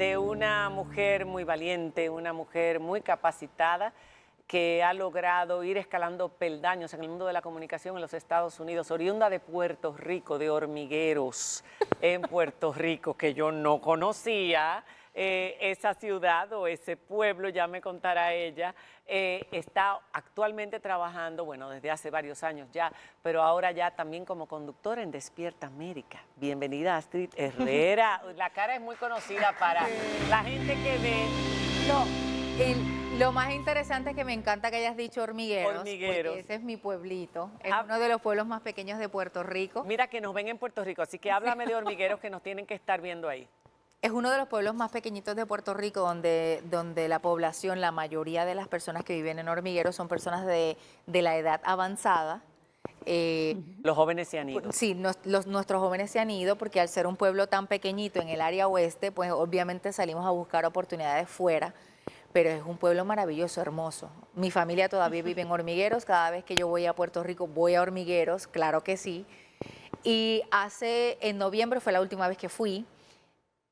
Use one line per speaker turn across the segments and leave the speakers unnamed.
de una mujer muy valiente, una mujer muy capacitada, que ha logrado ir escalando peldaños en el mundo de la comunicación en los Estados Unidos, oriunda de Puerto Rico, de Hormigueros, en Puerto Rico, que yo no conocía. Esa ciudad o ese pueblo, ya me contará ella, está actualmente trabajando, bueno, desde hace varios años ya, pero ahora ya también como conductora en Despierta América. Bienvenida, Astrid Herrera. La cara es muy conocida para la gente que ve.
Lo más interesante es que me encanta que hayas dicho Hormigueros,
Hormigueros.
porque ese es mi pueblito, es
Ah,
uno de los pueblos más pequeños de Puerto Rico.
Mira que nos ven en Puerto Rico, así que háblame de Hormigueros que nos tienen que estar viendo ahí.
Es uno de los pueblos más pequeñitos de Puerto Rico donde la población, la mayoría de las personas que viven en Hormigueros son personas de la edad avanzada.
Los jóvenes se han ido.
Sí, nuestros jóvenes se han ido porque al ser un pueblo tan pequeñito en el área oeste, pues obviamente salimos a buscar oportunidades fuera, pero es un pueblo maravilloso, hermoso. Mi familia todavía vive en Hormigueros, cada vez que yo voy a Puerto Rico voy a Hormigueros, claro que sí. Y en noviembre fue la última vez que fui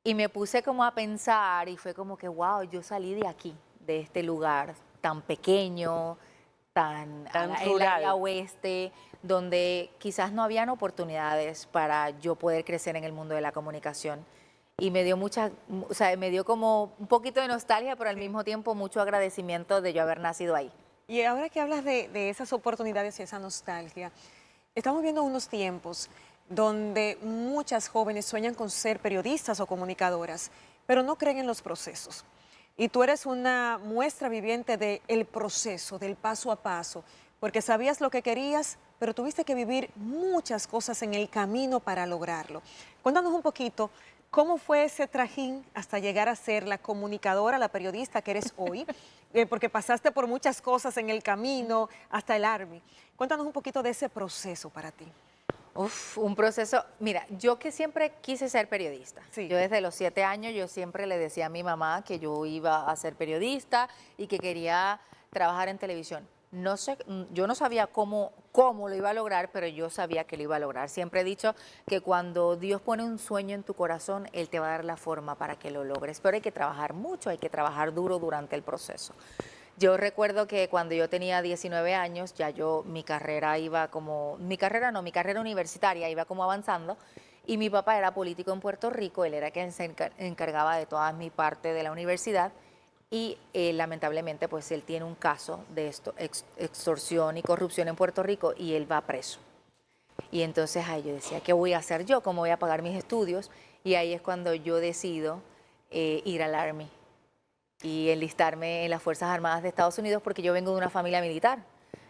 y me puse como a pensar y fue como que, wow, yo salí de aquí, de este lugar tan pequeño, tan
Tan
en el
rural.
área oeste, donde quizás no habían oportunidades para yo poder crecer en el mundo de la comunicación. Y me dio o sea, me dio como un poquito de nostalgia, pero al mismo tiempo mucho agradecimiento de yo haber nacido ahí.
Y ahora que hablas de esas oportunidades y esa nostalgia, estamos viendo unos tiempos donde muchas jóvenes sueñan con ser periodistas o comunicadoras, pero no creen en los procesos. Y tú eres una muestra viviente del proceso, del paso a paso, porque sabías lo que querías, pero tuviste que vivir muchas cosas en el camino para lograrlo. Cuéntanos un poquito, ¿cómo fue ese trajín hasta llegar a ser la comunicadora, la periodista que eres hoy? Porque pasaste por muchas cosas en el camino hasta el Army. Cuéntanos un poquito de ese proceso para ti.
Uf, un proceso. Mira, yo que siempre quise ser periodista.
Sí.
Yo desde los 7 años, yo siempre le decía a mi mamá que yo iba a ser periodista y que quería trabajar en televisión. No sé, yo no sabía cómo lo iba a lograr, pero yo sabía que lo iba a lograr. Siempre he dicho que cuando Dios pone un sueño en tu corazón, Él te va a dar la forma para que lo logres. Pero hay que trabajar mucho, hay que trabajar duro durante el proceso. Yo recuerdo que cuando yo tenía 19 años, ya mi carrera mi carrera universitaria iba como avanzando y mi papá era político en Puerto Rico, él era quien se encargaba de toda mi parte de la universidad y lamentablemente pues él tiene un caso de extorsión y corrupción en Puerto Rico y él va preso. Y entonces ahí yo decía, ¿qué voy a hacer yo? ¿Cómo voy a pagar mis estudios? Y ahí es cuando yo decido ir al Army y enlistarme en las Fuerzas Armadas de Estados Unidos porque yo vengo de una familia militar.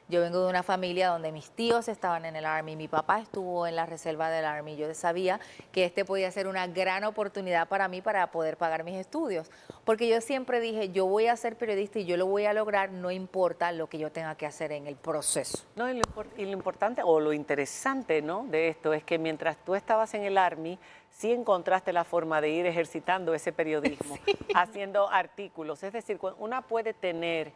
Yo vengo de una familia donde mis tíos estaban en el Army, mi papá estuvo en la reserva del Army. Yo sabía que este podía ser una gran oportunidad para mí para poder pagar mis estudios. Porque yo siempre dije, yo voy a ser periodista y yo lo voy a lograr, no importa lo que yo tenga que hacer en el proceso.
No, y lo importante o lo interesante, ¿no?, de esto es que mientras tú estabas en el Army, sí encontraste la forma de ir ejercitando ese periodismo, sí, haciendo artículos. Es decir, una puede tener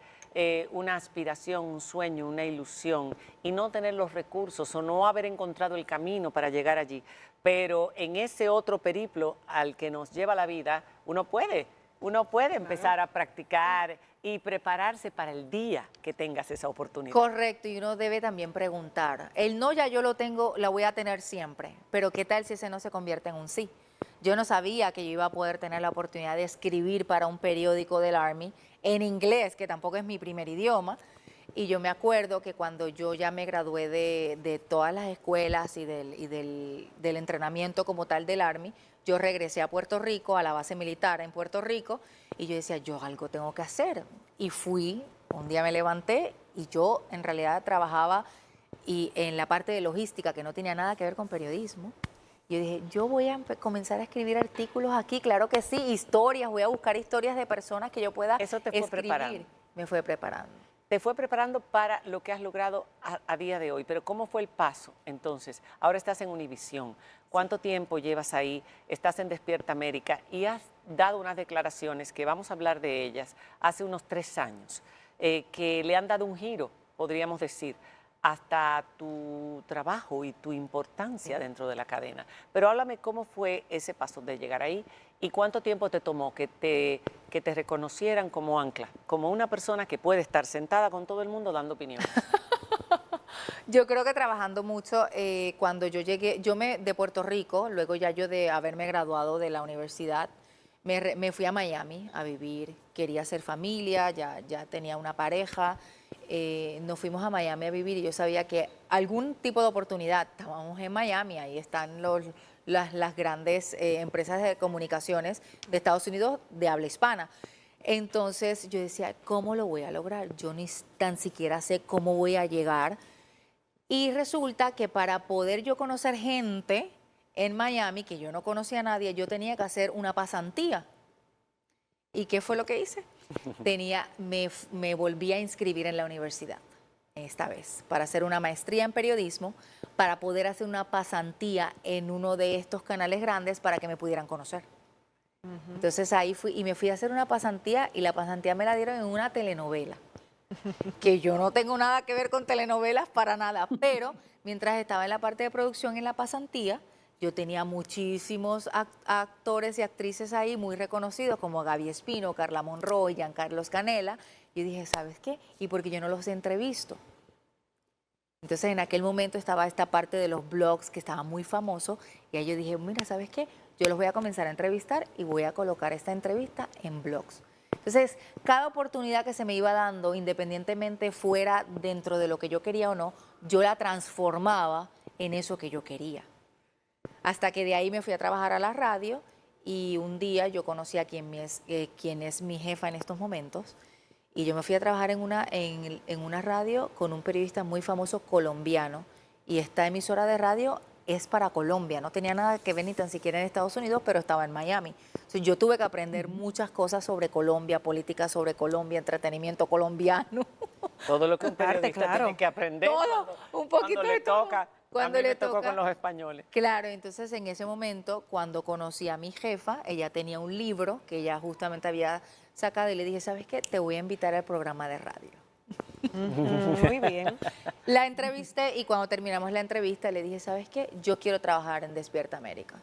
una aspiración, un sueño, una ilusión y no tener los recursos o no haber encontrado el camino para llegar allí. Pero en ese otro periplo al que nos lleva la vida, uno puede empezar a practicar y prepararse para el día que tengas esa oportunidad.
Correcto, y uno debe también preguntar. El no ya yo lo tengo, la voy a tener siempre, pero ¿qué tal si ese no se convierte en un sí? Yo no sabía que yo iba a poder tener la oportunidad de escribir para un periódico del Army en inglés, que tampoco es mi primer idioma. Y yo me acuerdo que cuando yo ya me gradué de todas las escuelas y del entrenamiento como tal del Army, yo regresé a Puerto Rico, a la base militar en Puerto Rico, y yo decía, yo algo tengo que hacer. Y un día me levanté y yo en realidad trabajaba en la parte de logística que no tenía nada que ver con periodismo. Yo dije, yo voy a comenzar a escribir artículos aquí, claro que sí, historias, voy a buscar historias de personas que yo pueda
Eso te fue
escribir.
preparando.
Me fue preparando.
Te fue preparando para lo que has logrado a día de hoy, pero ¿cómo fue el paso entonces? Ahora estás en Univisión, ¿cuánto tiempo llevas ahí? Estás en Despierta América y has dado unas declaraciones que vamos a hablar de ellas hace unos 3 años, que le han dado un giro, podríamos decir, hasta tu trabajo y tu importancia dentro de la cadena. Pero háblame cómo fue ese paso de llegar ahí y cuánto tiempo te tomó que te reconocieran como ancla, como una persona que puede estar sentada con todo el mundo dando opinión.
Yo creo que trabajando mucho, cuando yo llegué, de Puerto Rico, luego ya yo de haberme graduado de la universidad, me fui a Miami a vivir, quería hacer familia, ya tenía una pareja, nos fuimos a Miami a vivir y yo sabía que algún tipo de oportunidad, estábamos en Miami, ahí están las grandes empresas de comunicaciones de Estados Unidos de habla hispana. Entonces yo decía, ¿cómo lo voy a lograr? Yo ni tan siquiera sé cómo voy a llegar. Y resulta que para poder yo conocer gente en Miami, que yo no conocía a nadie, yo tenía que hacer una pasantía. ¿Y qué fue lo que hice? Me volví a inscribir en la universidad, esta vez, para hacer una maestría en periodismo, para poder hacer una pasantía en uno de estos canales grandes para que me pudieran conocer. Entonces ahí fui y me fui a hacer una pasantía y la pasantía me la dieron en una telenovela. Que yo no tengo nada que ver con telenovelas para nada, pero mientras estaba en la parte de producción en la pasantía, yo tenía muchísimos actores y actrices ahí muy reconocidos como Gaby Espino, Carla Monroy, Giancarlos Canela. Yo dije, ¿sabes qué? ¿Y por qué yo no los entrevisto? Entonces en aquel momento estaba esta parte de los blogs que estaba muy famoso y ahí yo dije, mira, ¿sabes qué? Yo los voy a comenzar a entrevistar y voy a colocar esta entrevista en blogs. Entonces, cada oportunidad que se me iba dando, independientemente fuera dentro de lo que yo quería o no, yo la transformaba en eso que yo quería. Hasta que de ahí me fui a trabajar a la radio y un día yo conocí a quien es mi jefa en estos momentos y yo me fui a trabajar en una radio con un periodista muy famoso colombiano y esta emisora de radio es para Colombia, no tenía nada que ver ni tan siquiera en Estados Unidos, pero estaba en Miami. Entonces, yo tuve que aprender muchas cosas sobre Colombia, política sobre Colombia, entretenimiento colombiano.
Todo lo que un periodista tiene que aprender.
Todo, un poquito
cuando le
de todo.
toca.
Cuando
a mí
le
me tocó
toca.
con los españoles.
Claro, entonces en ese momento, cuando conocí a mi jefa, ella tenía un libro que ella justamente había sacado y le dije, ¿sabes qué? Te voy a invitar al programa de radio.
Muy bien.
La entrevisté y cuando terminamos la entrevista le dije, ¿sabes qué? Yo quiero trabajar en Despierta América.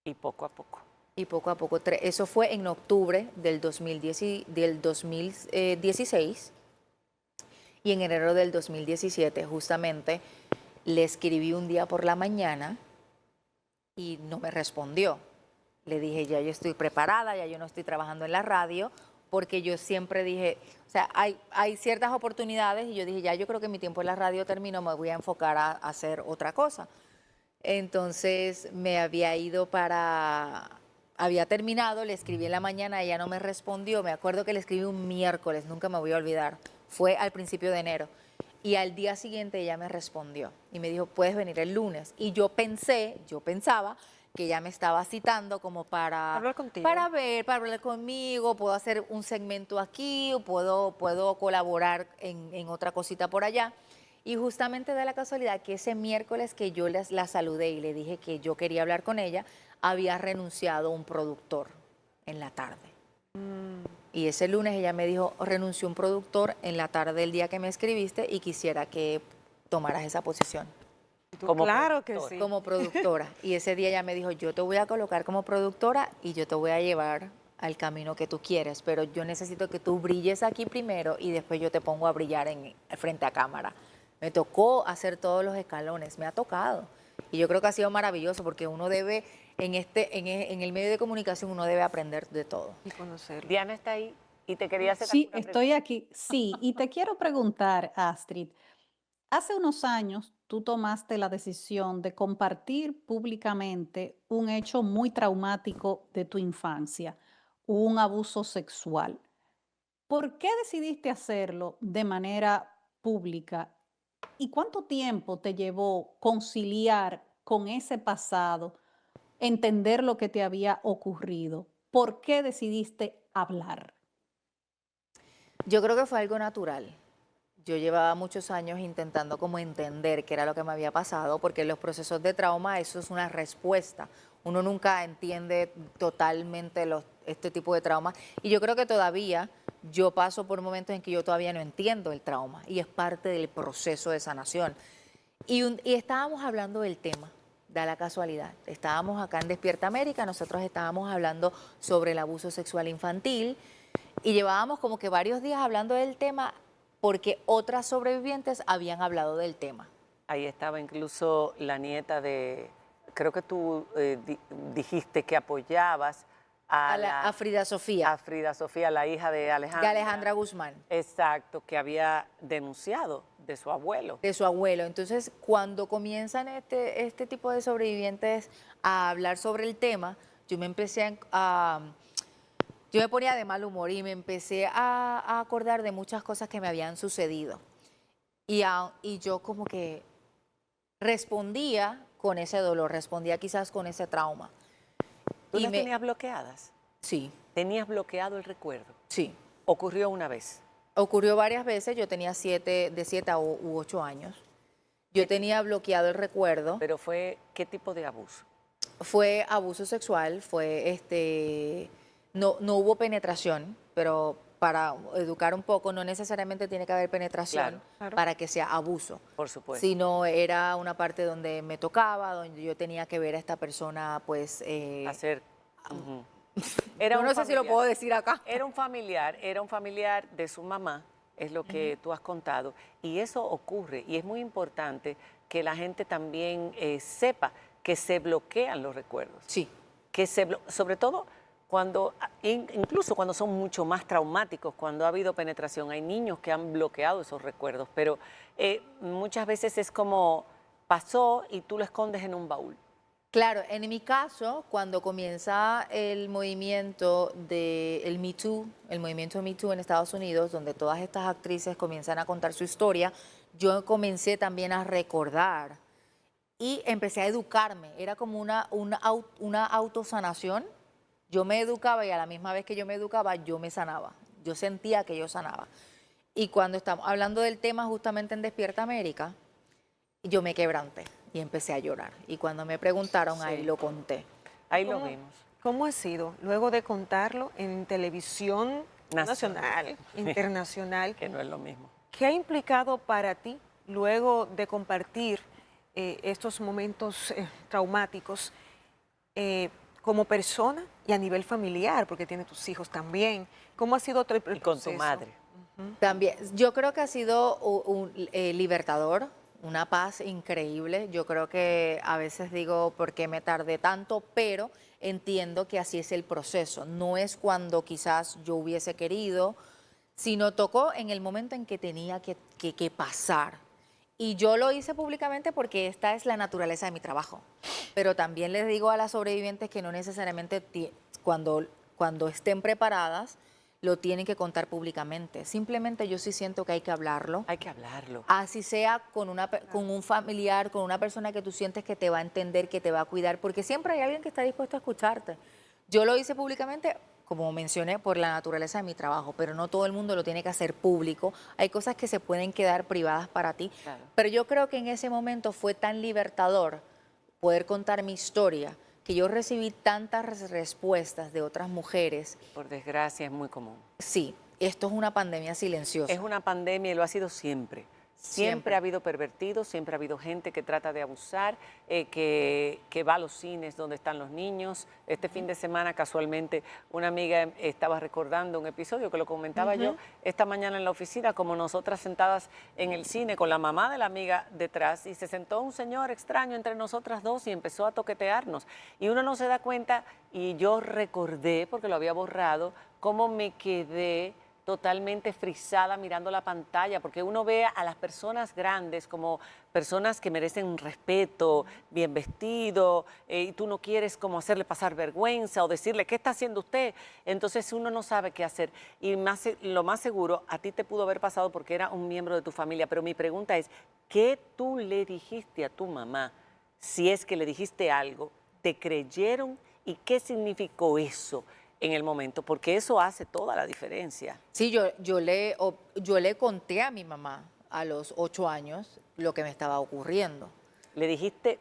Y poco a poco.
Y poco a poco, eso fue en octubre del 2016 y en enero del 2017 justamente le escribí un día por la mañana y no me respondió. Le dije, ya yo estoy preparada, ya yo no estoy trabajando en la radio, porque yo siempre dije, o sea, hay ciertas oportunidades y yo dije, ya yo creo que mi tiempo en la radio terminó, me voy a enfocar a hacer otra cosa. Entonces me había terminado, le escribí en la mañana, ella no me respondió, me acuerdo que le escribí un miércoles, nunca me voy a olvidar, fue al principio de enero. Y al día siguiente ella me respondió y me dijo, puedes venir el lunes. Y yo pensaba que ella me estaba citando como para
Hablar contigo.
para hablar conmigo, puedo hacer un segmento aquí, o puedo colaborar en otra cosita por allá. Y justamente da la casualidad que ese miércoles que yo la saludé y le dije que yo quería hablar con ella, había renunciado un productor en la tarde. Y ese lunes ella me dijo, renunció un productor en la tarde del día que me escribiste y quisiera que tomaras esa posición.
Claro que sí.
Como productora. Y ese día ella me dijo, yo te voy a colocar como productora y yo te voy a llevar al camino que tú quieres, pero yo necesito que tú brilles aquí primero y después yo te pongo a brillar frente a cámara. Me tocó hacer todos los escalones, me ha tocado. Y yo creo que ha sido maravilloso porque uno debe, en el medio de comunicación, uno debe aprender de todo.
Y conocerlo.
Diana está ahí y te quería hacer
Sí,
alguna
estoy aquí. Sí, y te quiero preguntar, Astrid, hace unos años tú tomaste la decisión de compartir públicamente un hecho muy traumático de tu infancia, un abuso sexual. ¿Por qué decidiste hacerlo de manera pública y cuánto tiempo te llevó conciliar con ese pasado, entender lo que te había ocurrido? ¿Por qué decidiste hablar?
Yo creo que fue algo natural. Yo llevaba muchos años intentando como entender qué era lo que me había pasado, porque en los procesos de trauma eso es una respuesta. Uno nunca entiende totalmente este tipo de traumas. Y yo creo que todavía yo paso por momentos en que yo todavía no entiendo el trauma y es parte del proceso de sanación. Y estábamos hablando del tema, da la casualidad. Estábamos acá en Despierta América, nosotros estábamos hablando sobre el abuso sexual infantil y llevábamos como que varios días hablando del tema porque otras sobrevivientes habían hablado del tema.
Ahí estaba incluso la nieta de, creo que tú dijiste que apoyabas
A Frida Sofía.
A Frida Sofía, la hija de Alejandra.
De Alejandra Guzmán.
Exacto, que había denunciado de su abuelo.
De su abuelo. Entonces, cuando comienzan este tipo de sobrevivientes a hablar sobre el tema, yo me empecé yo me ponía de mal humor y me empecé a acordar de muchas cosas que me habían sucedido. Y yo como que respondía con ese dolor, respondía quizás con ese trauma.
¿Tú las tenías bloqueadas?
Sí.
¿Tenías bloqueado el recuerdo?
Sí.
¿Ocurrió una vez?
Ocurrió varias veces, yo tenía de 7 u 8 años. Yo tenía bloqueado el recuerdo.
¿Pero fue qué tipo de abuso?
Fue abuso sexual, no hubo penetración, pero para educar un poco, no necesariamente tiene que haber penetración
Claro.
para que sea abuso.
Por supuesto.
Sino era una parte donde me tocaba, donde yo tenía que ver a esta persona, pues...
Hacer...
Yo no sé si lo puedo decir acá.
Era un familiar de su mamá, es lo que tú has contado, y eso ocurre, y es muy importante que la gente también sepa que se bloquean los recuerdos.
Sí.
Sobre todo incluso cuando son mucho más traumáticos, cuando ha habido penetración, hay niños que han bloqueado esos recuerdos, pero muchas veces es como pasó y tú lo escondes en un baúl.
Claro, en mi caso, cuando comienza el movimiento el Me Too, el movimiento Me Too en Estados Unidos, donde todas estas actrices comienzan a contar su historia, yo comencé también a recordar y empecé a educarme. Era como una autosanación. Yo me educaba y a la misma vez que yo me educaba, yo me sanaba. Yo sentía que yo sanaba. Y cuando estamos hablando del tema justamente en Despierta América, yo me quebranté y empecé a llorar. Y cuando me preguntaron,
Sí.
ahí lo conté.
Ahí lo vimos.
¿Cómo ha sido luego de contarlo en televisión nacional, internacional?
Que no es lo mismo.
¿Qué ha implicado para ti luego de compartir estos momentos traumáticos como persona y a nivel familiar, porque tiene tus hijos también? ¿Cómo ha sido el proceso?
Y con tu madre.
También, yo creo que ha sido libertador, una paz increíble. Yo creo que a veces digo, ¿por qué me tardé tanto? Pero entiendo que así es el proceso. No es cuando quizás yo hubiese querido, sino tocó en el momento en que tenía que pasar. Y yo lo hice públicamente porque esta es la naturaleza de mi trabajo. Pero también les digo a las sobrevivientes que no necesariamente cuando estén preparadas, lo tienen que contar públicamente. Simplemente yo sí siento que hay que hablarlo.
Hay que hablarlo.
Así sea con un familiar, con una persona que tú sientes que te va a entender, que te va a cuidar, porque siempre hay alguien que está dispuesto a escucharte. Yo lo hice públicamente, como mencioné, por la naturaleza de mi trabajo, pero no todo el mundo lo tiene que hacer público. Hay cosas que se pueden quedar privadas para ti.
Claro.
Pero yo creo que en ese momento fue tan libertador poder contar mi historia, que yo recibí tantas respuestas de otras mujeres.
Por desgracia es muy común.
Sí, esto es una pandemia silenciosa.
Es una pandemia y lo ha sido siempre. Siempre ha habido pervertidos, siempre ha habido gente que trata de abusar, que va a los cines donde están los niños. Este fin de semana, casualmente, una amiga estaba recordando un episodio que lo comentaba yo esta mañana en la oficina, como nosotras sentadas en el cine con la mamá de la amiga detrás, y se sentó un señor extraño entre nosotras dos y empezó a toquetearnos. Y uno no se da cuenta, y yo recordé, porque lo había borrado, cómo me quedé totalmente frisada mirando la pantalla, porque uno ve a las personas grandes como personas que merecen un respeto, bien vestido, y tú no quieres como hacerle pasar vergüenza o decirle, ¿qué está haciendo usted? Entonces uno no sabe qué hacer. Y lo más seguro, a ti te pudo haber pasado porque era un miembro de tu familia, pero mi pregunta es, ¿qué tú le dijiste a tu mamá? Si es que le dijiste algo, ¿te creyeron? ¿Y qué significó eso en el momento? Porque eso hace toda la diferencia.
Sí, yo le conté a mi mamá a los 8 años lo que me estaba ocurriendo.
Le dijiste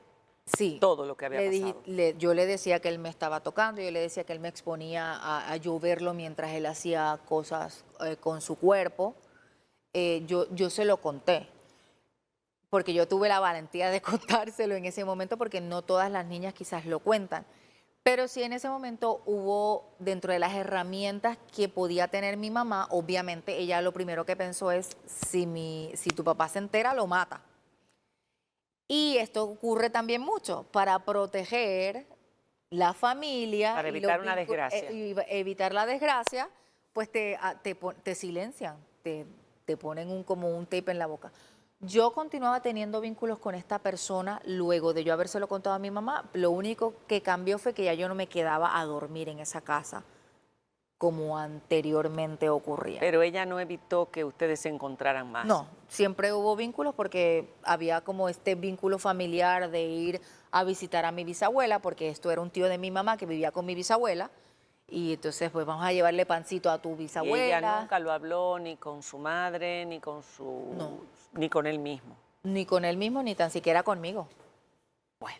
Sí.
todo lo que había pasado.
Yo le decía que él me estaba tocando, yo le decía que él me exponía a yo verlo mientras él hacía cosas con su cuerpo. Yo se lo conté, porque yo tuve la valentía de contárselo en ese momento, porque no todas las niñas quizás lo cuentan. Pero sí en ese momento hubo, dentro de las herramientas que podía tener mi mamá, obviamente ella lo primero que pensó es, si tu papá se entera, lo mata. Y esto ocurre también mucho para proteger la familia.
Para
y
evitar una desgracia.
y evitar la desgracia, pues te silencian, te ponen como un tape en la boca. Yo continuaba teniendo vínculos con esta persona luego de yo habérselo contado a mi mamá. Lo único que cambió fue que ya yo no me quedaba a dormir en esa casa como anteriormente ocurría.
Pero ella no evitó que ustedes se encontraran más.
No, siempre hubo vínculos porque había como este vínculo familiar de ir a visitar a mi bisabuela, porque esto era un tío de mi mamá que vivía con mi bisabuela, y entonces pues vamos a llevarle pancito a tu
Y
bisabuela.
ella nunca lo habló ni con su madre, ni con
No.
ni con él mismo.
Ni con él mismo, ni tan siquiera conmigo.
Bueno,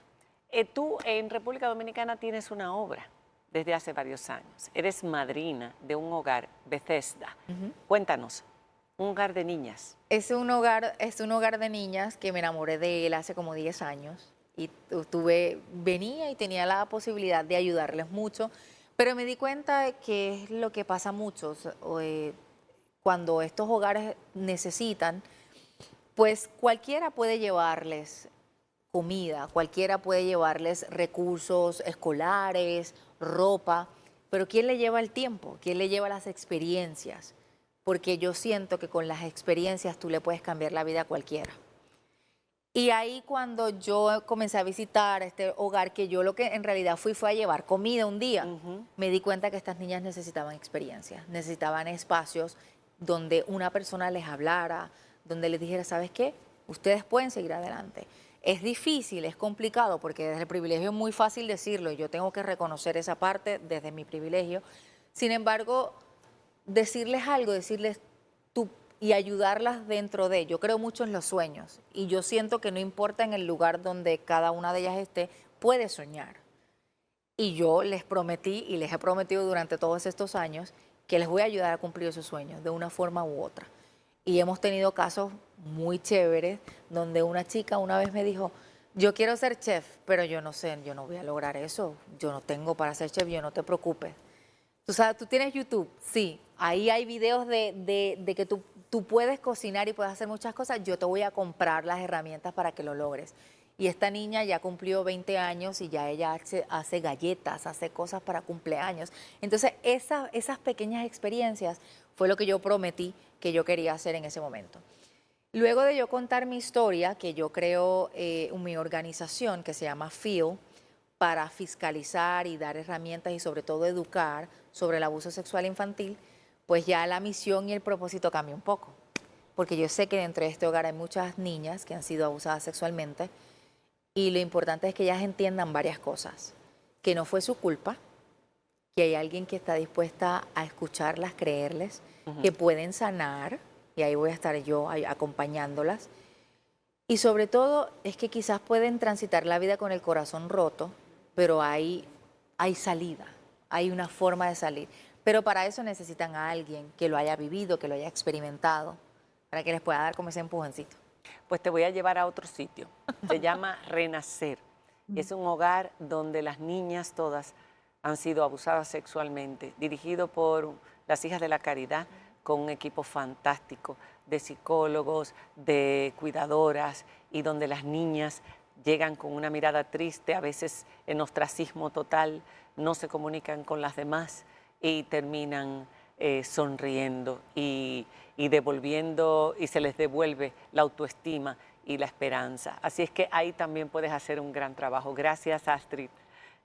tú en República Dominicana tienes una obra desde hace varios años. Eres madrina de un hogar, Bethesda. Cuéntanos, un hogar de niñas.
Es un hogar de niñas que me enamoré de él hace como 10 años y venía y tenía la posibilidad de ayudarles mucho, pero me di cuenta de que es lo que pasa mucho cuando estos hogares necesitan, pues cualquiera puede llevarles comida, cualquiera puede llevarles recursos escolares, ropa, pero ¿quién le lleva el tiempo? ¿Quién le lleva las experiencias? Porque yo siento que con las experiencias tú le puedes cambiar la vida a cualquiera. Y ahí cuando yo comencé a visitar este hogar, que yo lo que en realidad fue a llevar comida un día, me di cuenta que estas niñas necesitaban experiencias, necesitaban espacios donde una persona les hablara, donde les dijera, ¿sabes qué? Ustedes pueden seguir adelante. Es difícil, es complicado, porque desde el privilegio es muy fácil decirlo, y yo tengo que reconocer esa parte desde mi privilegio. Sin embargo, decirles algo, decirles tú y ayudarlas dentro de. Yo creo mucho en los sueños, y yo siento que no importa en el lugar donde cada una de ellas esté, puede soñar. Y yo les prometí, y les he prometido durante todos estos años, que les voy a ayudar a cumplir esos sueños de una forma u otra. Y hemos tenido casos muy chéveres donde una chica una vez me dijo, yo quiero ser chef, pero yo no sé, yo no voy a lograr eso, yo no tengo para ser chef, yo no te preocupes. Tú sabes, tú tienes YouTube, sí, ahí hay videos de que tú puedes cocinar y puedes hacer muchas cosas, yo te voy a comprar las herramientas para que lo logres. Y esta niña ya cumplió 20 años y ya ella hace galletas, hace cosas para cumpleaños. Entonces, esas pequeñas experiencias fue lo que yo prometí que yo quería hacer en ese momento. Luego de yo contar mi historia, que yo creo mi organización que se llama FEEL, para fiscalizar y dar herramientas y sobre todo educar sobre el abuso sexual infantil, pues ya la misión y el propósito cambió un poco. Porque yo sé que dentro de este hogar hay muchas niñas que han sido abusadas sexualmente, y lo importante es que ellas entiendan varias cosas. Que no fue su culpa, que hay alguien que está dispuesta a escucharlas, creerles, que pueden sanar, y ahí voy a estar yo acompañándolas. Y sobre todo es que quizás pueden transitar la vida con el corazón roto, pero hay salida, hay una forma de salir. Pero para eso necesitan a alguien que lo haya vivido, que lo haya experimentado, para que les pueda dar como ese empujoncito.
Pues te voy a llevar a otro sitio. Se llama Renacer. Es un hogar donde las niñas todas han sido abusadas sexualmente, dirigido por las Hijas de la Caridad, con un equipo fantástico de psicólogos, de cuidadoras, y donde las niñas llegan con una mirada triste, a veces en ostracismo total, no se comunican con las demás y terminan sonriendo y devolviendo, y se les devuelve la autoestima y la esperanza. Así es que ahí también puedes hacer un gran trabajo. Gracias, Astrid.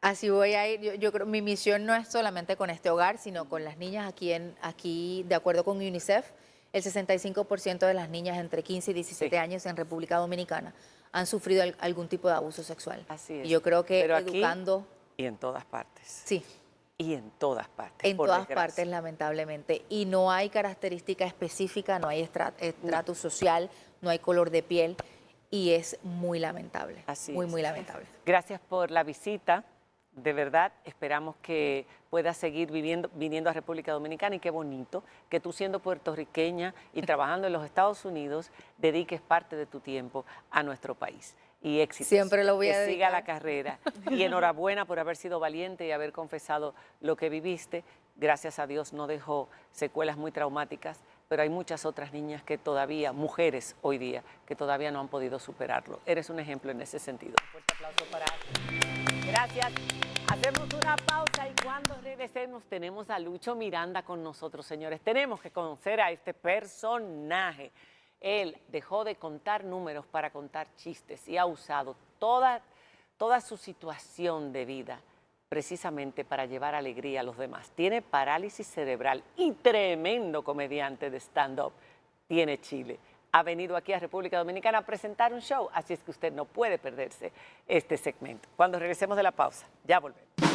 Así voy a ir. Yo creo mi misión no es solamente con este hogar, sino con las niñas aquí de acuerdo con UNICEF, el 65% de las niñas entre 15 y 17 años en República Dominicana han sufrido algún tipo de abuso sexual.
Así es.
Y yo creo que
pero aquí
educando...
y en todas partes.
Sí.
Y en todas partes.
En todas partes, lamentablemente. Y no hay característica específica, no hay estrato social, no hay color de piel. y es muy lamentable,
Así
muy,
es.
muy lamentable.
Gracias por la visita. De verdad, esperamos que puedas seguir viniendo a República Dominicana y qué bonito que tú siendo puertorriqueña y trabajando en los Estados Unidos dediques parte de tu tiempo a nuestro país. Y éxito.
Siempre lo voy a
Que siga
dedicar.
la carrera. Y enhorabuena por haber sido valiente y haber confesado lo que viviste. Gracias a Dios no dejó secuelas muy traumáticas, pero hay muchas otras niñas que todavía, mujeres hoy día, que todavía no han podido superarlo. Eres un ejemplo en ese sentido. Un fuerte aplauso para Astrid. Gracias. Hacemos una pausa y cuando regresemos tenemos a Lucho Miranda con nosotros, señores. Tenemos que conocer a este personaje. Él dejó de contar números para contar chistes y ha usado toda su situación de vida precisamente para llevar alegría a los demás. Tiene parálisis cerebral y tremendo comediante de stand-up. Tiene Chile. Ha venido aquí a República Dominicana a presentar un show, así es que usted no puede perderse este segmento. Cuando regresemos de la pausa, ya volvemos.